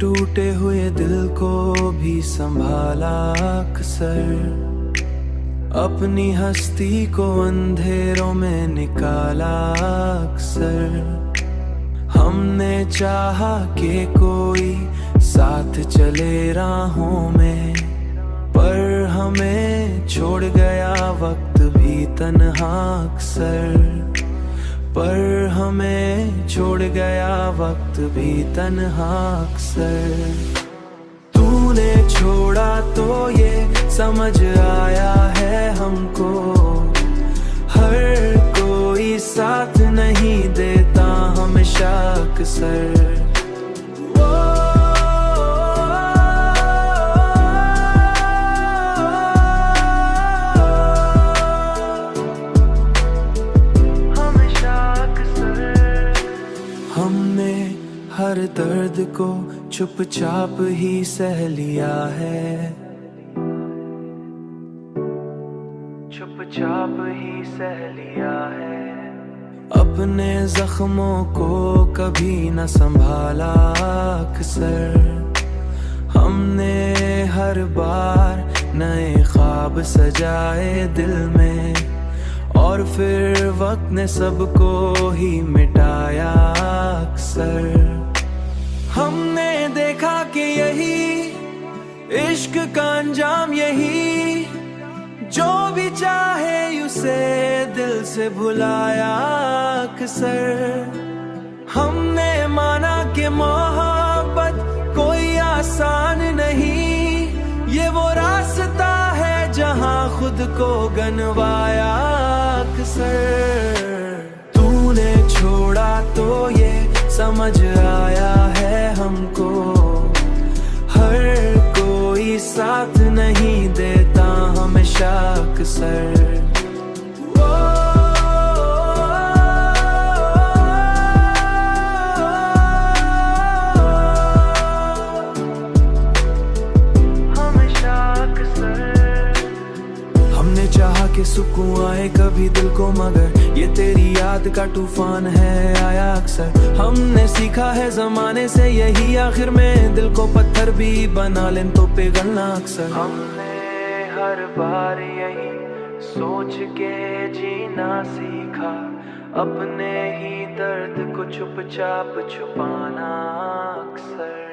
टूटे हुए दिल को भी संभाला अक्सर, अपनी हस्ती को अंधेरों में निकाला अक्सर। हमने चाहा कि कोई साथ चले राहों में, पर हमें छोड़ गया वक्त भी तन्हा अक्सर, पर हमें छोड़ गया वक्त भी तन्हा अक्सर। तूने छोड़ा तो ये समझ आया है हमको, हर कोई साथ नहीं देता हमेशा अक्सर। हमने हर दर्द को चुपचाप ही सह लिया है, चुपचाप ही सह लिया है। अपने जख्मों को कभी न संभाला अक्सर, हमने हर बार नए ख्वाब सजाए दिल में, और फिर वक्त ने सबको ही मिटाया अक्सर। हमने देखा कि यही इश्क का अंजाम, यही जो भी चाहे उसे दिल से भुलाया अक्सर। हमने माना कि मोहब्बत कोई आसान नहीं, ये वो रास्ता है जहां खुद को गनवाया अक्सर। तूने छोड़ा तो ये समझ आया है हमको, हर कोई साथ नहीं देता हमेशा अक्सर। हमने चाहा कि सुकून आए कभी दिल को, मगर ये तेरी याद का तूफान है आया अक्सर। हमने सीखा है जमाने से यही आखिर में दिल को पत्थर भी बना लें तो पिघलना अक्सर। हमने हर बार यही सोच के जीना सीखा, अपने ही दर्द को चुपचाप छुपाना अक्सर।